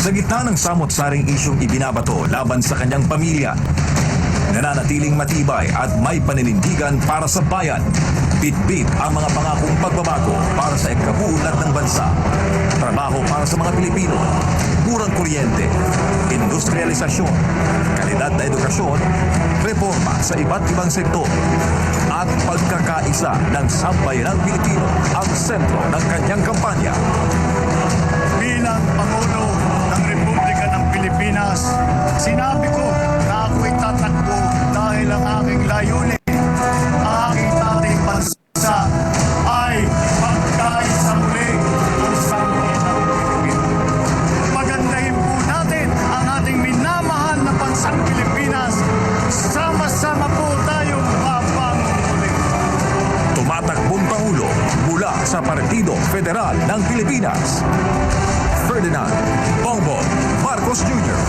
Sa gitna ng samot-saring isyong ibinabato laban sa kanyang pamilya, nananatiling matibay at may paninindigan para sa bayan. Bitbit ang mga pangakong pagbabago para sa ikabuunlad ng bansa. Trabaho para sa mga Pilipino, murang kuryente, industrialisasyon, kalidad na edukasyon, reforma sa iba't ibang sektor, at pagkakaisa ng sambayanang Pilipino ang sentro ng kanyang kampanya. Bilang Pangulo ng Republika ng Pilipinas, sinabi ko na ako'y tatakbo dahil ang aking layunin, ang aking dating bansa ay magkaisa muli ang sambayanang Pilipino. Pagandahin po natin ang ating minamahal na bansang Pilipinas. Sama-sama po tayong papanguli. Tumatakbong Pangulo mula sa Partido Federal ng Pilipinas, Ferdinand Bongbong Marcos Jr.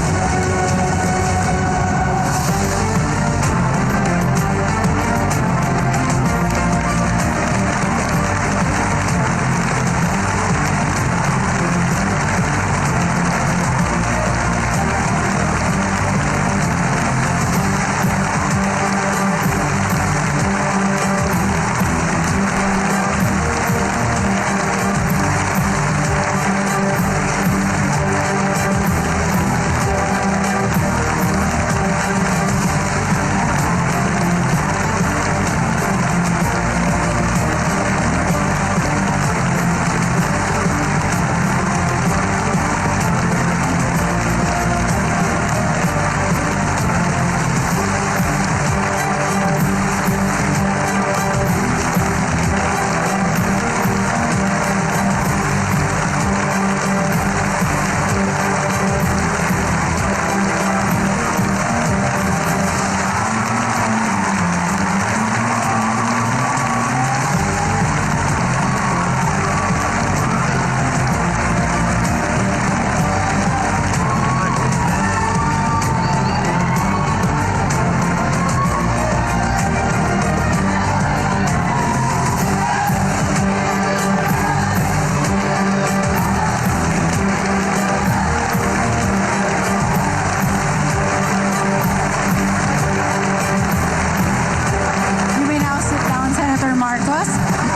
You may now sit down, Senator Marcos.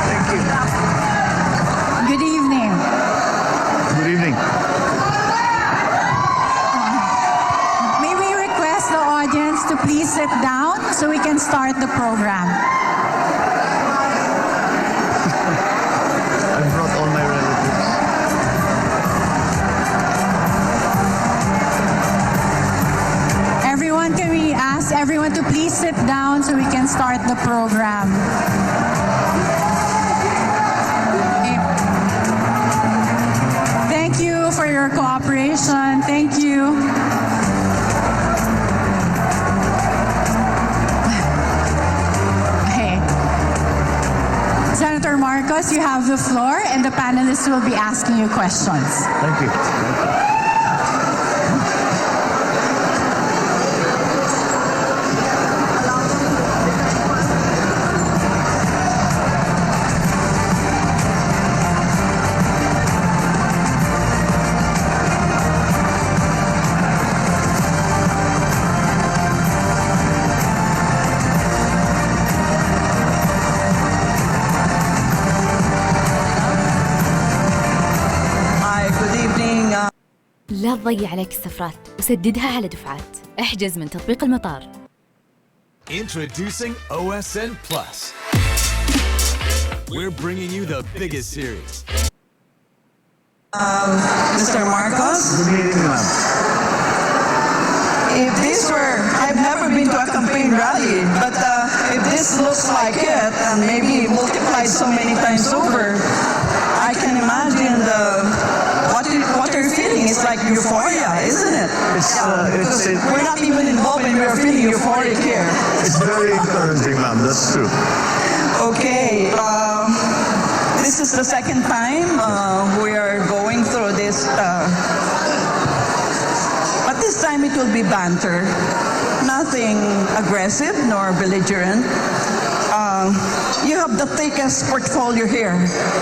Thank you. Good evening. Good evening. May we request the audience to please sit down so we can start the program. I brought all my relatives. Everyone, can we ask everyone to please sit down so we can start the program? Okay. Thank you for your cooperation. Thank you. Okay. Senator Marcos, you have the floor, and the panelists will be asking you questions. Thank you. Hi, good evening. لا تضيع عليك السفرات وسددها على دفعات. احجز من تطبيق المطار. Introducing OSN Plus. We're bringing you the biggest series. Mr. Marcos, Good evening, ma'am. if this were, I've never been to a campaign rally, but if this looks like it, and maybe multiplied so many times over, I can imagine what you're feeling is like euphoria, isn't it? We're not even involved and we're feeling euphoric here. It's very encouraging, ma'am. That's true. Okay, this is the second time we are going through this. But this time it will be banter. Nothing aggressive nor belligerent. you have the thickest portfolio here.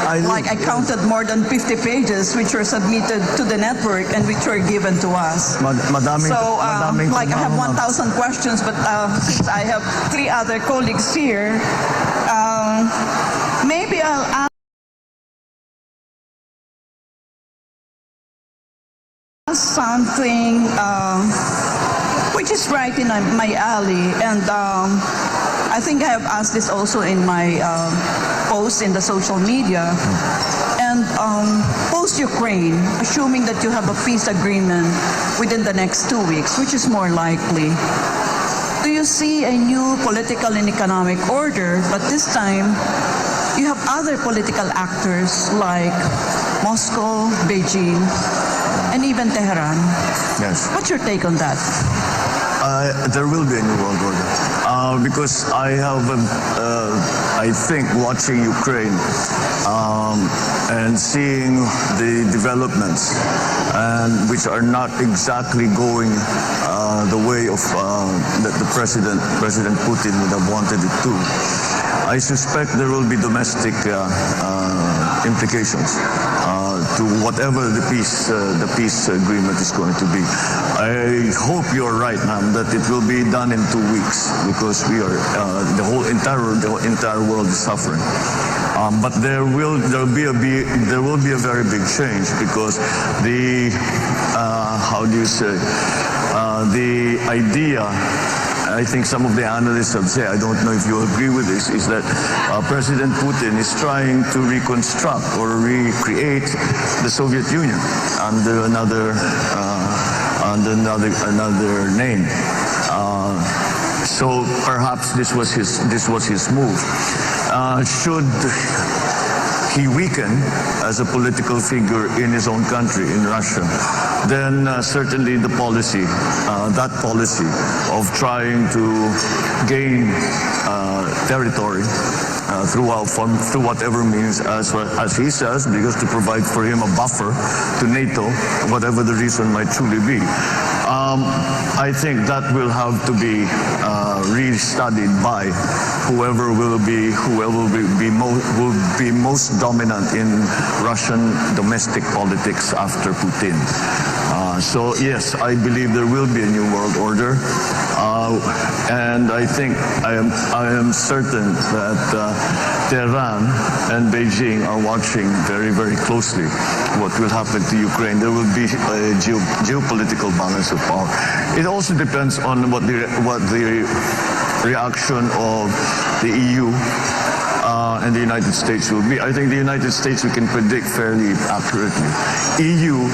I counted more than 50 pages which were submitted to the network and which were given to us. Madaming, So, madaming I have trabaho, ma'am. 1,000 questions, but since I have 3 other colleagues here, maybe I'll ask something which is right in my alley, and I think I have asked this also in my post in the social media. And post-Ukraine, assuming that you have a peace agreement within the next 2 weeks, which is more likely, do you see a new political and economic order, but this time you have other political actors like Moscow, Beijing, and even Tehran? Yes. What's your take on that? There will be a new world order. Because I think watching Ukraine and seeing the developments, and which are not exactly going the way of that the President Putin would have wanted it to, I suspect there will be domestic implications to whatever the peace agreement is going to be. I hope you're right, ma'am, that it will be done in 2 weeks, because we are the entire world is suffering. But there will be a very big change, because the the idea, I think some of the analysts have said, I don't know if you agree with this, is that President Putin is trying to reconstruct or recreate the Soviet Union under another name. So perhaps this was his move. Should he weaken as a political figure in his own country, in Russia, then certainly the policy, that policy of trying to gain territory through whatever means, as he says, because to provide for him a buffer to NATO, whatever the reason might truly be. I think that will have to be re-studied by whoever will be most dominant in Russian domestic politics after Putin. So yes, I believe there will be a new world order, and I think I am certain that Tehran and Beijing are watching very, very closely what will happen to Ukraine. There will be a geopolitical balance of power. It also depends on what the reaction of the EU and the United States will be. I think the United States we can predict fairly accurately. EU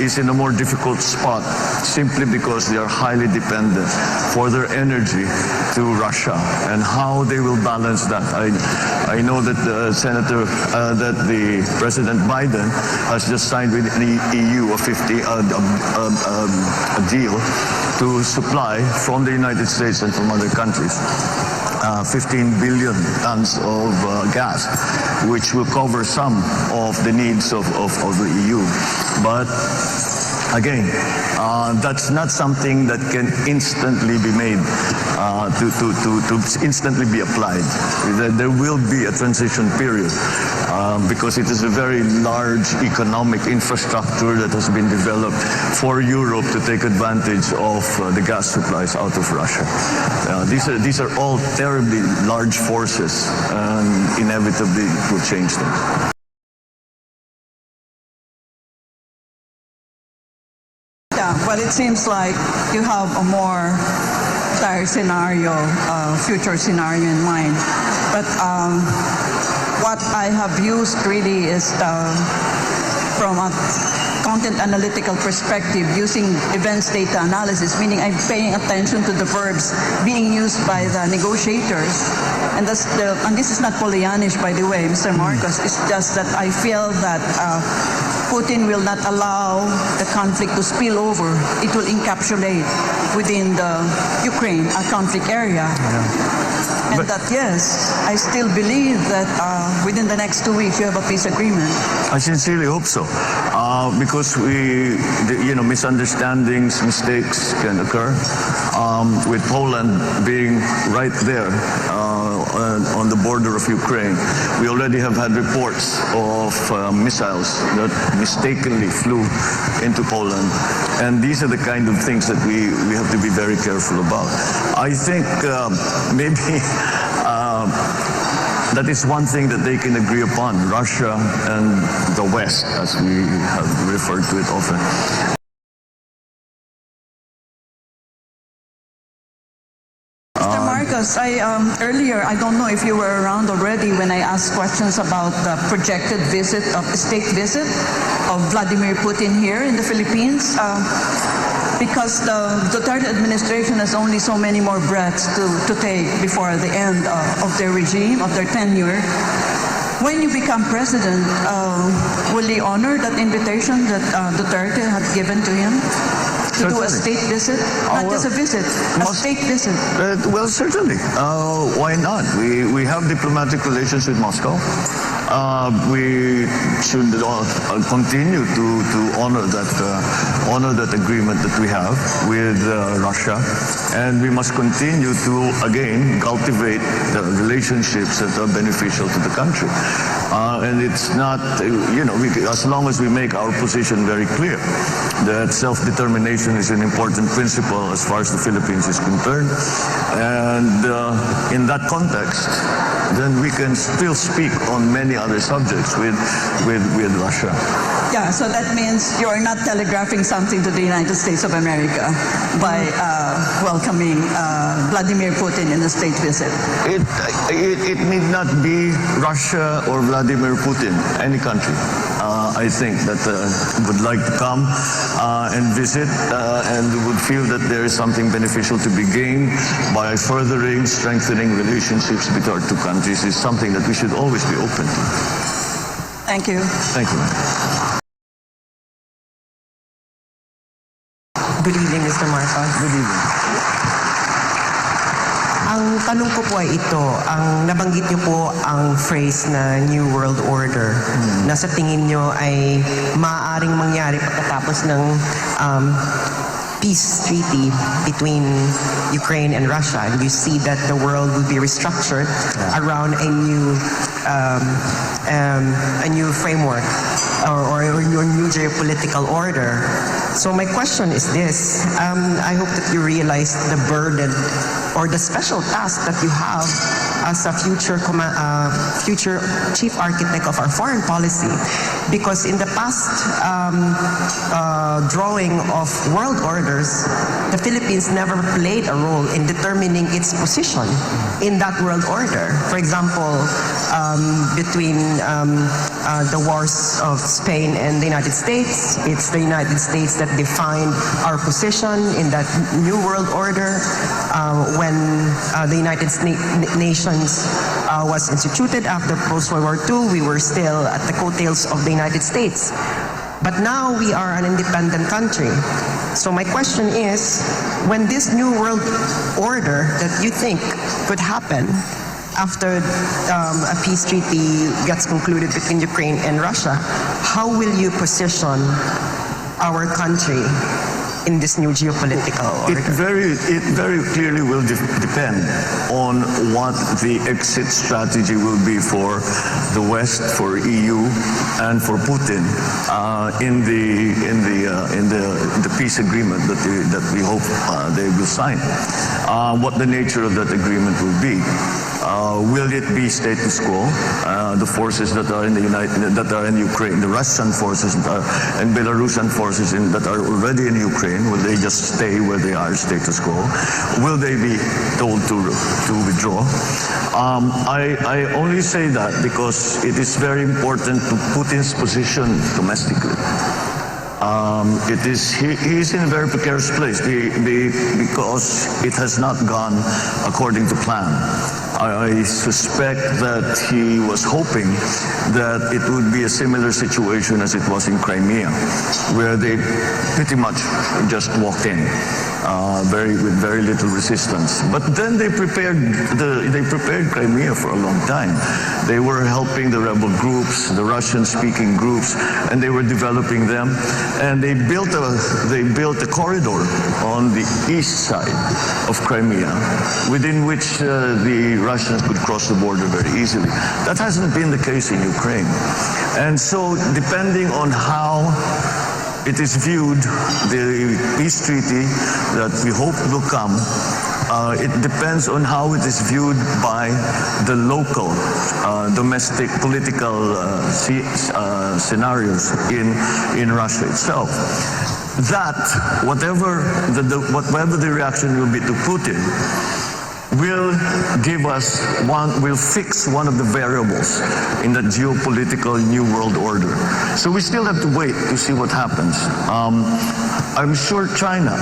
is in a more difficult spot simply because they are highly dependent for their energy to Russia, and how they will balance that. I know that the President Biden has just signed with the EU a deal to supply from the United States and from other countries 15 billion tons of gas, which will cover some of the needs of the EU. But again, that's not something that can instantly be made, to instantly be applied. There will be a transition period because it is a very large economic infrastructure that has been developed for Europe to take advantage of the gas supplies out of Russia. These are all terribly large forces, and inevitably it will change them. Yeah, but it seems like you have a more dire scenario, future scenario in mind. But what I have used really is from a content analytical perspective, using events data analysis, meaning I'm paying attention to the verbs being used by the negotiators. And this is not Pollyannish, by the way, Mr. Marcos. It's just that I feel that Putin will not allow the conflict to spill over. It will encapsulate within the Ukraine, a conflict area. Yeah. And that, yes, I still believe that within the next 2 weeks you have a peace agreement. I sincerely hope so. because misunderstandings, mistakes can occur. With Poland being right there on the border of Ukraine, we already have had reports of missiles that mistakenly flew into Poland. And these are the kind of things that we have to be very careful about. I think maybe that is one thing that they can agree upon, Russia and the West, as we have referred to it often. Mr. Marcos, earlier, I don't know if you were around already when I asked questions about the projected state visit of Vladimir Putin here in the Philippines. Because the Duterte administration has only so many more breaths to take before the end of their regime, of their tenure. When you become president, will he honor that invitation that Duterte had given to him? To do a state visit? Not just a visit, a state visit. Well, certainly. Why not? We have diplomatic relations with Moscow. We should continue to honor that agreement that we have with Russia, and we must continue to again cultivate the relationships that are beneficial to the country. And it's not, as long as we make our position very clear that self-determination is an important principle as far as the Philippines is concerned, and in that context, then we can still speak on many other subjects with Russia. Yeah, so that means you are not telegraphing something to the United States of America by welcoming Vladimir Putin in a state visit. It need not be Russia or Vladimir Putin, any country. I think that would like to come and visit and would feel that there is something beneficial to be gained by furthering, strengthening relationships between our two countries is something that we should always be open to. Thank you. Thank you. Good evening, Mr. Marcos. Good evening. Ang tanong ko po ay ito, ang nabanggit niyo po ang phrase na New World Order na sa tingin niyo ay maaaring mangyari pagkatapos ng peace treaty between Ukraine and Russia, and you see that the world will be restructured around a new framework or a new geopolitical order. So my question is this: I hope that you realize the burden or the special task that you have as a future chief architect of our foreign policy, because in the past drawing of world orders, the Philippines never played a role in determining its position in that world order. For example, between the wars of Spain and the United States, it's the United States that defined our position in that new world order. When the United Nations was instituted after post-World War II, we were still at the coattails of the United States. But now we are an independent country. So my question is, when this new world order that you think could happen after a peace treaty gets concluded between Ukraine and Russia, how will you position our country in this new geopolitical order? It very clearly will depend on what the exit strategy will be for the West, for EU, and for Putin in the peace agreement that we hope they will sign. What the nature of that agreement will be. Will it be status quo? The forces that are in Ukraine, the Russian forces and Belarusian forces that are already in Ukraine, will they just stay where they are, status quo? Will they be told to withdraw? I only say that because it is very important to Putin's position domestically. He is in a very precarious place because it has not gone according to plan. I suspect that he was hoping that it would be a similar situation as it was in Crimea, where they pretty much just walked in. with very little resistance. But then they prepared Crimea for a long time. They were helping the rebel groups, the Russian-speaking groups, and they were developing them. And they built a corridor on the east side of Crimea, within which the Russians could cross the border very easily. That hasn't been the case in Ukraine. And so, depending on how it is viewed, the peace treaty that we hope will come, it depends on how it is viewed by the local domestic political scenarios in Russia itself. That, whatever the reaction will be to Putin, will fix one of the variables in the geopolitical new world order. So we still have to wait to see what happens. I'm sure China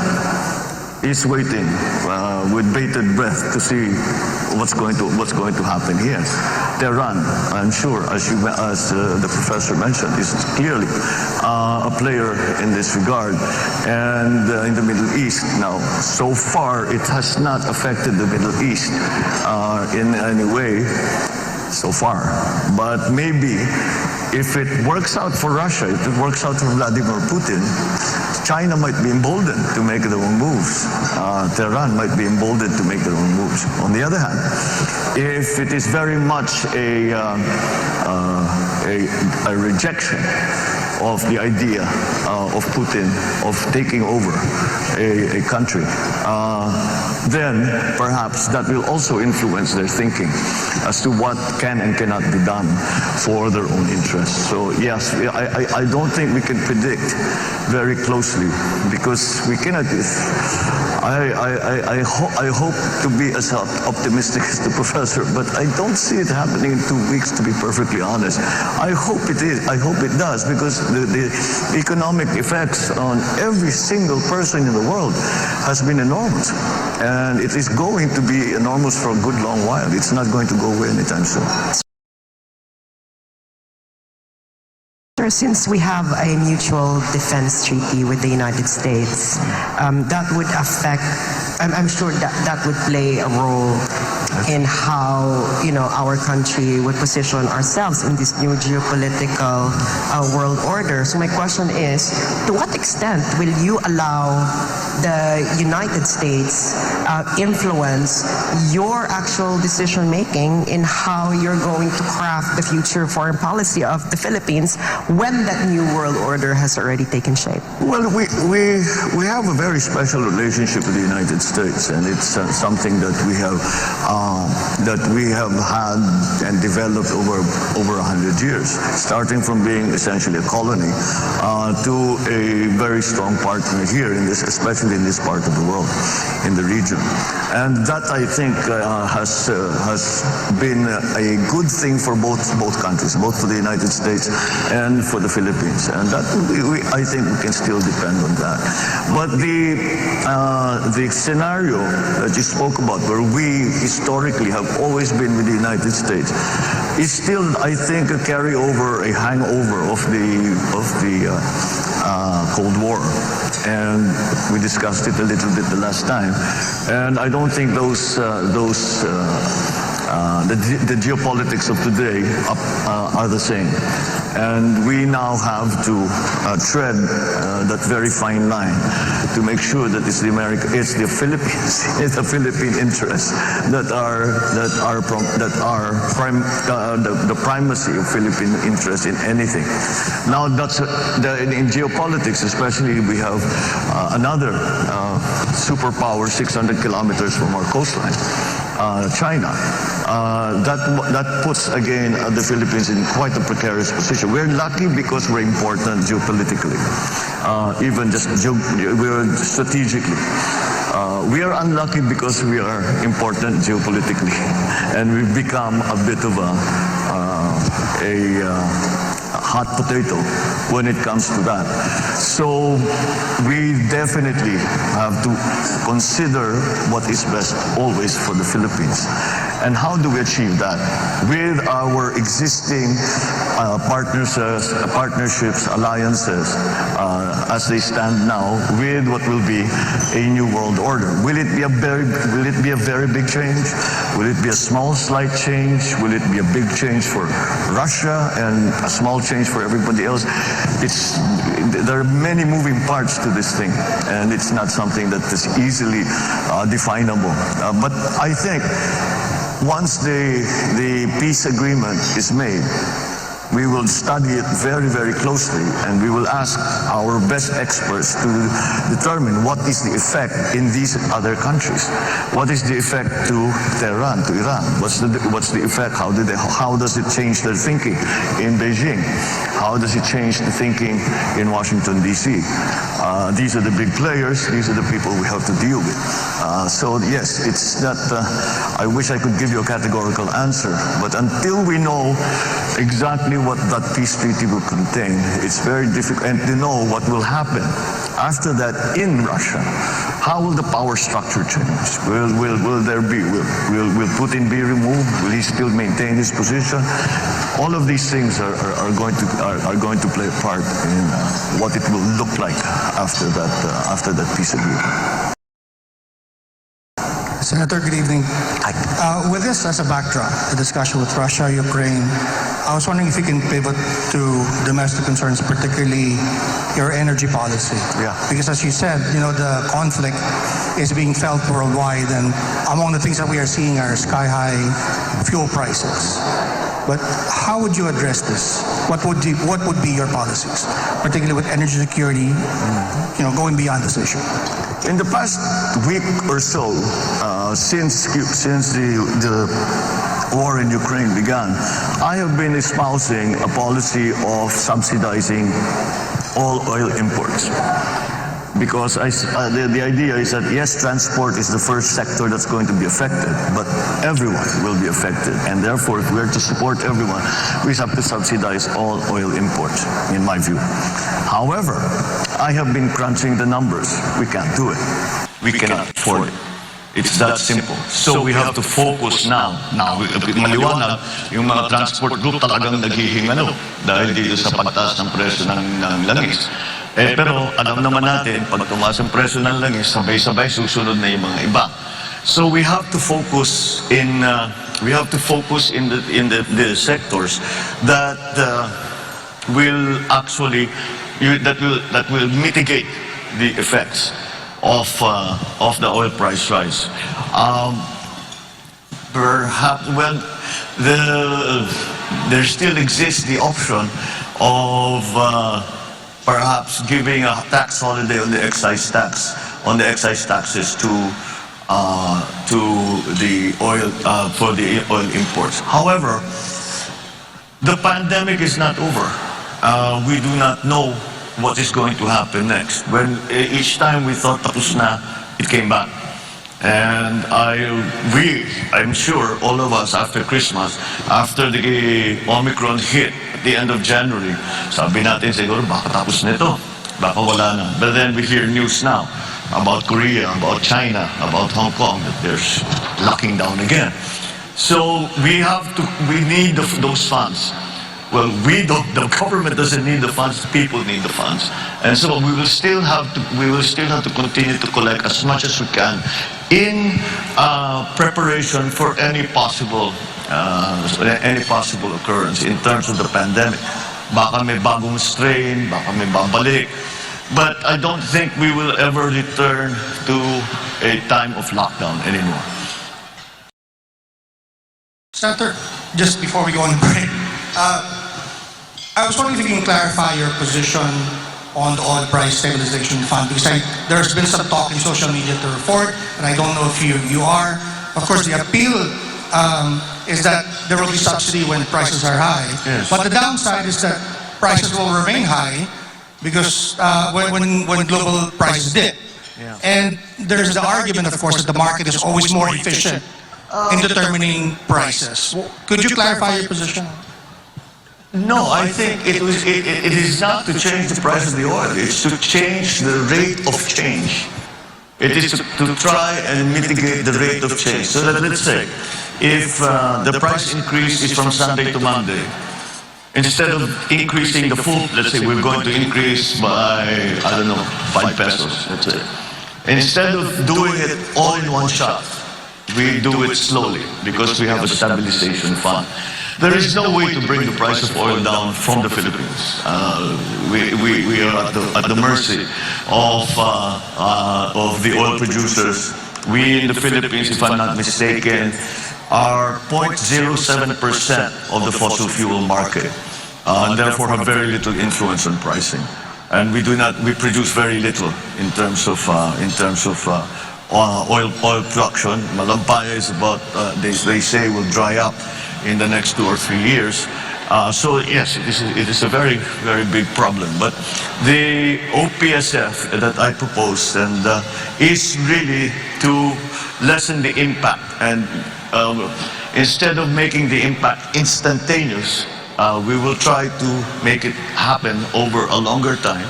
is waiting with bated breath to see what's going to happen here. Tehran, I'm sure, as the professor mentioned, is clearly a player in this regard, and in the Middle East now. So far, it has not affected the Middle East in any way so far. But maybe if it works out for Russia, if it works out for Vladimir Putin, China might be emboldened to make their own moves. Tehran might be emboldened to make their own moves. On the other hand, if it is very much a rejection of the idea of Putin of taking over a country, then perhaps that will also influence their thinking as to what can and cannot be done for their own interests. So yes, I don't think we can predict very closely, because we cannot. I hope to be as optimistic as the professor, but I don't see it happening in 2 weeks, to be perfectly honest. I hope it is. I hope it does, because the economic effects on every single person in the world has been enormous. And it is going to be enormous for a good long while. It's not going to go away anytime soon. Since we have a mutual defense treaty with the United States, that would affect, I'm sure that would play a role in how, our country would position ourselves in this new geopolitical world order. So my question is, to what extent will you allow the United States influence your actual decision making in how you're going to craft the future foreign policy of the Philippines when that new world order has already taken shape? Well, we have a very special relationship with the United States, and it's something that we have had and developed over 100 years, starting from being essentially a colony to a very strong partner here in this, especially in this part of the world, in the region. And that, I think, has been a good thing for both countries, both for the United States and for the Philippines. And that I think we can still depend on that. But the scenario that you spoke about, where we historically have always been with the United States, is still, I think, a carryover, a hangover of the Cold War. And we discussed it a little bit the last time. And I don't think the geopolitics of today are the same. And we now have to tread that very fine line to make sure that it's the Philippines, it's the Philippine interests that are the primacy of Philippine interests in anything. Now, in geopolitics, especially, we have another superpower 600 kilometers from our coastline, China. That puts, again, the Philippines in quite a precarious position. We're lucky because we're important geopolitically, even just we're strategically. We are unlucky because we are important geopolitically, and we've become a bit of a hot potato when it comes to that. So we definitely have to consider what is best always for the Philippines. And how do we achieve that? With our existing partnerships, alliances, as they stand now with what will be a new world order. Will it be a very big change? Will it be a small, slight change? Will it be a big change for Russia and a small change for everybody else? There are many moving parts to this thing, and it's not something that is easily definable. But I think once the peace agreement is made, we will study it very, very closely, and we will ask our best experts to determine what is the effect in these other countries. What is the effect to Tehran, to Iran? What's the effect? How does it change their thinking in Beijing? How does it change the thinking in Washington, D.C.? These are the big players. These are the people we have to deal with. So yes, it's not. I wish I could give you a categorical answer, but until we know exactly what that peace treaty will contain, it's very difficult, and to know what will happen after that in Russia. How will the power structure change? Will there be? Will Putin be removed? Will he still maintain his position? All of these things are going to play a part in what it will look like after that peace agreement. Senator, good evening. With this as a backdrop, the discussion with Russia, Ukraine, I was wondering if you can pivot to domestic concerns, particularly your energy policy. Yeah. Because as you said, the conflict is being felt worldwide, and among the things that we are seeing are sky-high fuel prices. But how would you address this? What would be your policies, particularly with energy security, going beyond this issue? In the past week or so, since the war in Ukraine began, I have been espousing a policy of subsidizing all oil imports. Because the idea is that, yes, transport is the first sector that's going to be affected, but everyone will be affected. And therefore, if we are to support everyone, we have to subsidize all oil imports, in my view. However, I have been crunching the numbers. We can't do it. We cannot afford it. It's that simple. So we have to focus now. Maliwanag, yung mga transport group talagang naghihingalo dahil dito sa pagtaas ng presyo ng langis. Pero alam naman natin, pag tumaas ang presyo ng langis, sabay-sabay susunod na yung mga iba. So we have to focus in the sectors that will actually that will mitigate the effects of the oil price rise. Perhaps, well, there still exists the option of perhaps giving a tax holiday on the excise taxes to the oil for the oil imports. However, the pandemic is not over. We do not know what is going to happen next. When each time we thought tapos na, it came back. And I'm sure all of us after Christmas, after the Omicron hit at the end of January, sabi natin siguro baka tapos na ito, baka wala na. But then we hear news now about Korea, about China, about Hong Kong, that they're locking down again. So we need those funds. Well, the government doesn't need the funds, people need the funds. And so we will still have to continue to collect as much as we can in preparation for any possible occurrence in terms of the pandemic. Baka may bagong strain, baka may babalik. But I don't think we will ever return to a time of lockdown anymore. Senator, just before we go on the break, I was wondering if you can clarify your position on the oil price stabilization fund, because there's been some talk in social media to report, and I don't know if you are. Of course, the appeal is that there will be subsidy when prices are high, yes. But the downside is that prices will remain high because when global prices dip. Yeah. And there's the argument, of course, that the market is always more efficient in determining prices. Could you clarify your position? No, I think it is not to change the price of the oil. It's to change the rate of change. It is to try and mitigate the rate of change. So let's say, if the price increase is from Sunday to Monday, Instead of increasing the full, let's say we're going to increase by, I don't know, 5 pesos, let's say. Instead of doing it all in one shot, we do it slowly because we have a stabilization fund. There is no way to bring the price of oil down from the Philippines. We are at the mercy of the oil producers. We in the Philippines, if I'm not mistaken, are 0.07% of the fossil fuel market, and therefore have very little influence on pricing. And we produce very little in terms of oil production. Malampaya is about, they say, will dry up in the next 2 or 3 years. So yes, it is a very, very big problem. But the OPSF that I proposed is really to lessen the impact, and instead of making the impact instantaneous, we will try to make it happen over a longer time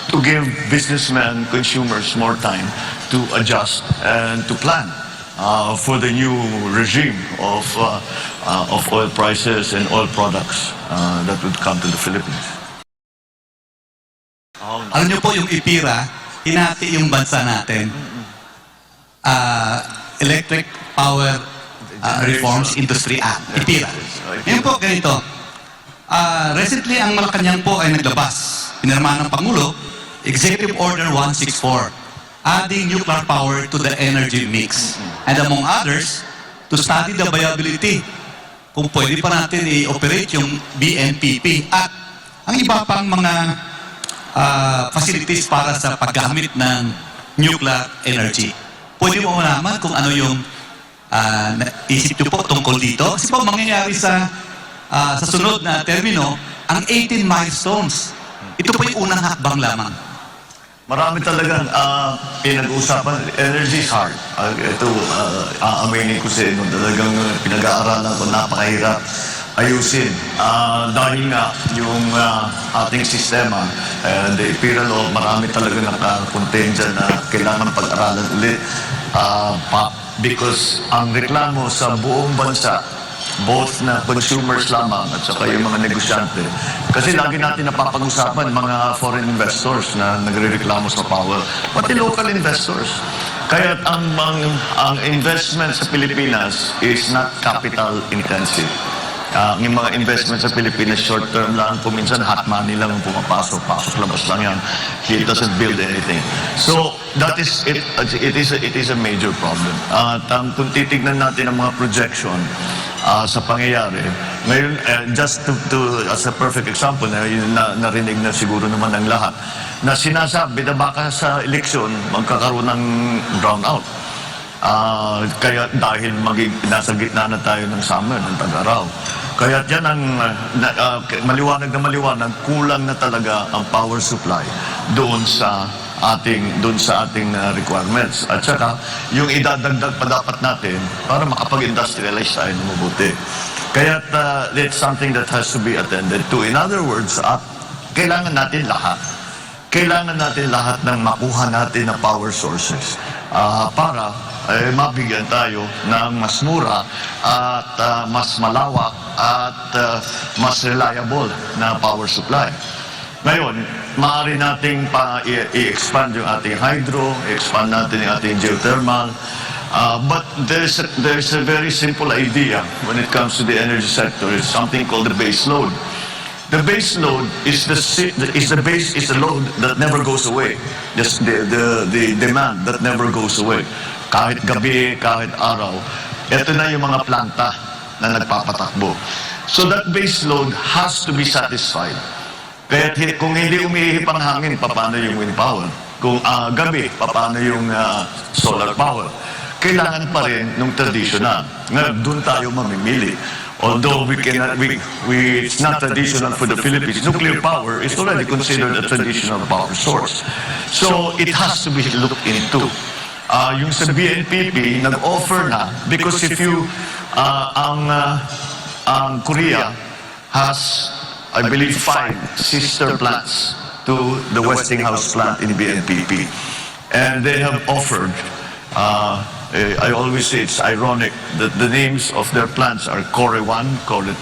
to give businessmen, consumers more time to adjust and to plan for the new regime of oil prices and oil products that would come to the Philippines. Alam niyo po, yung IPIRA, hinati yung bansa natin. Electric Power Reforms Industry Act, IPIRA. Ngayon po, ganito. Recently, ang Malacanang po ay naglabas. Pinirmahan ng Pangulo, Executive Order 164, adding nuclear power to the energy mix. And among others, to study the viability kung pwede pa natin i-operate yung BNPP at ang iba pang mga facilities para sa paggamit ng nuclear energy. Pwede mo malaman kung ano yung isip nyo po tungkol dito? Kasi po mangyayari sa sunod na termino, ang 18 milestones. Ito po yung unang hakbang lamang. Marami talagang pinag-uusapan. Energy is hard. Ito, aaminin ko sa inyo, talagang pinag-aaralan ko, napakahirap ayusin. Dahil nga yung ating sistema, the IPIRA law, marami talaga nakakontain dyan na kailangan pag-aralan ulit. Because ang reklamo sa buong bansa, both na consumers lamang at saka yung mga negosyante. Kasi lagi natin napapag-usapan mga foreign investors na nagre-reklamo sa power, pati local investors. Kaya ang investment sa Pilipinas is not capital intensive. Yung mga investment sa Pilipinas, short term lang, kuminsan hot money lang ang pumapasok, labas lang yan. It doesn't build anything. So, that is, it is a major problem. At kung titignan natin ang mga projection sa pangyayari, ngayon, just as a perfect example, narinig na siguro naman ng lahat, na sinasabi na baka sa eleksyon, magkakaroon ng brownout. Kaya dahil nasa gitna na tayo ng summer, ng tag-araw. Kaya yan ang maliwanag na maliwanag, kulang na talaga ang power supply doon sa ating requirements. At saka, yung idadagdag pa dapat natin para makapag-industrialize tayo ng mabuti. Kaya it's something that has to be attended to. In other words, kailangan natin lahat. Kailangan natin lahat ng makuha natin na power sources para mabigyan tayo ng mas mura at mas malawak at mas reliable na power supply. Ngayon, maaari nating i-expand yung ating hydro, i-expand natin yung ating geothermal, but there's a very simple idea when it comes to the energy sector. It's something called the base load. The base load is the load that never goes away. The demand that never goes away. Kahit gabi, kahit araw. Ito na yung mga planta na nagpapatakbo. So that base load has to be satisfied. Kaya kung hindi umihip ang hangin, paano yung wind power? Kung gabi, paano yung solar power? Kailangan pa rin ng traditional. Ngayon, doon tayo mamimili. Although it's not traditional for the Philippines, nuclear power is already considered a traditional power source. So it has to be looked into. Yung sa BNPP, nag-offer na, because if you, ang Korea has, I believe, 5 sister plants to the Westinghouse plant in BNPP. And they have offered I always say it's ironic that the names of their plants are Core 1, Core 2,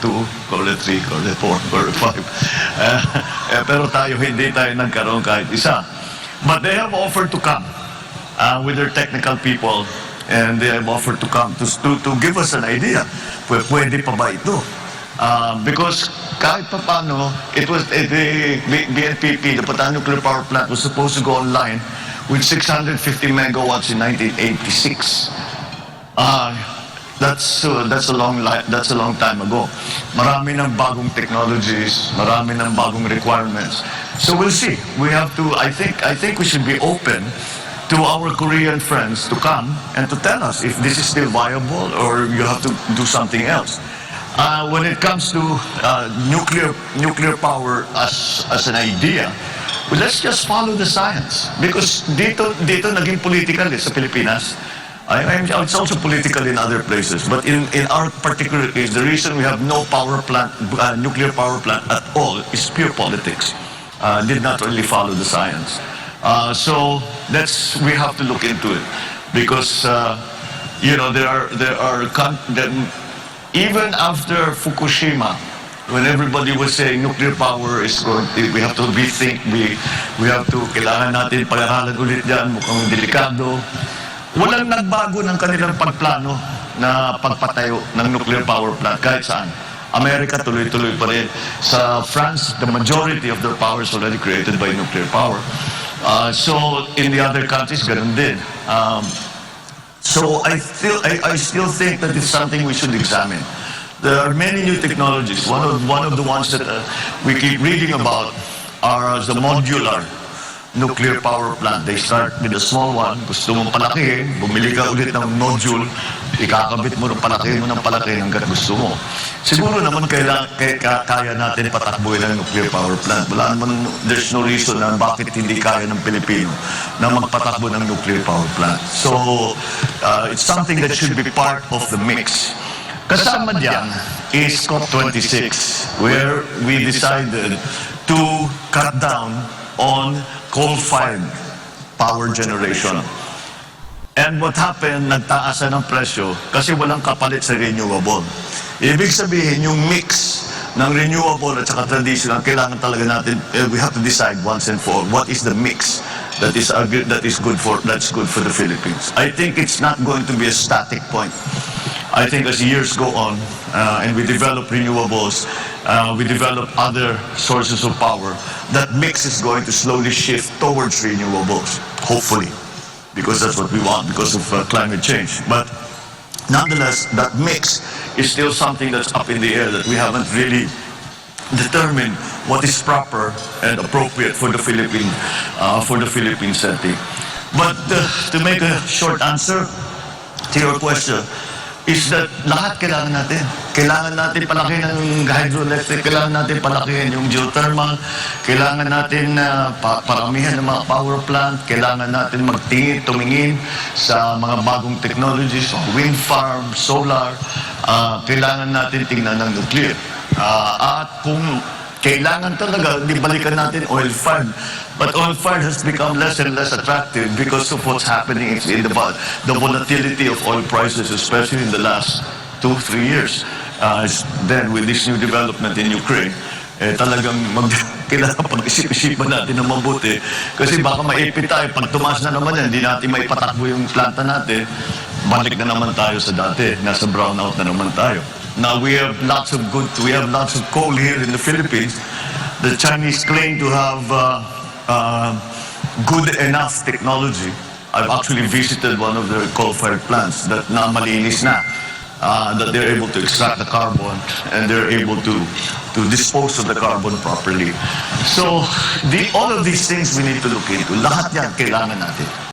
Core 3, Core 4, Core 5. Pero hindi tayo nagkaroon kahit isa. But they have offered to come with their technical people, and they have offered to come to give us an idea. Pwede pa ba ito? Because kahit pa paano, the BNPP, the Bataan Nuclear Power Plant, was supposed to go online with 650 megawatts in 1986. That's a long time ago. Marami ng bagong technologies, marami ng bagong requirements. So we'll see. We have to. I think we should be open to our Korean friends to come and to tell us if this is still viable or you have to do something else. When it comes to nuclear power as an idea, well, let's just follow the science. Because dito naging political sa Pilipinas. It's also political in other places. But in our particular case, the reason we have no nuclear power plant at all is pure politics. Did not really follow the science. So we have to look into it. Because, even after Fukushima, when everybody was saying nuclear power is good, we have to rethink, kailangan natin pag-aralan ulit dyan, mukhang delikado. Walang nagbago ng kanilang pagplano na pagpatayo ng nuclear power plant kahit saan. Amerika tuloy-tuloy pa rin. Sa France, the majority of their power is already created by nuclear power. So in the other countries, ganun din. So I still think that it's something we should examine. There are many new technologies. One of the ones that we keep reading about are the modular nuclear power plant. They start with a small one. Gusto mong palakihin, bumili ka ulit ng module, ikakabit mo ng palaki hanggang gusto mo. Siguro naman kaya natin patakbuhin ang nuclear power plant. There's no reason na bakit hindi kaya ng Pilipino na magpatakbo ng nuclear power plant. So, it's something that should be part of the mix. Kasama diyan is COP26, where we decided to cut down on coal-fired power generation. And what happened, nagtaasan ng presyo kasi walang kapalit sa renewable. Ibig sabihin, yung mix ng renewable at saka traditional, kailangan talaga natin, we have to decide once and for all, what is the mix that's good for the Philippines. I think it's not going to be a static point. I think as years go on and we develop renewables, we develop other sources of power, that mix is going to slowly shift towards renewables, hopefully, because that's what we want because of climate change. But nonetheless, that mix is still something that's up in the air that we haven't really determined what is proper and appropriate for the Philippine setting. But to make a short answer to your question, is that lahat kailangan natin. Kailangan natin palakihin ng hydroelectric, kailangan natin palakihin yung geothermal, kailangan natin paramihan ng mga power plant, kailangan natin tumingin sa mga bagong technologies, wind farm, solar, kailangan natin tingnan ng nuclear. At kung kailangan talaga, di balikan natin oil-fired. But oil-fired has become less and less attractive because of what's happening in the volatility of oil prices, especially in the last 2-3 years. Then with this new development in Ukraine, talagang kailangan pag-isip-isipan natin ng mabuti. Kasi baka maipit tayo, pag tumaas na naman yan, hindi natin maipatakbo yung planta natin, balik na naman tayo sa dati, nasa brownout na naman tayo. Now we have lots of coal here in the Philippines. The Chinese claim to have good enough technology. I've actually visited one of their coal-fired plants that na malinis na, that they're able to extract the carbon and they're able to dispose of the carbon properly. So all of these things we need to look into. Lahat yan kailangan natin.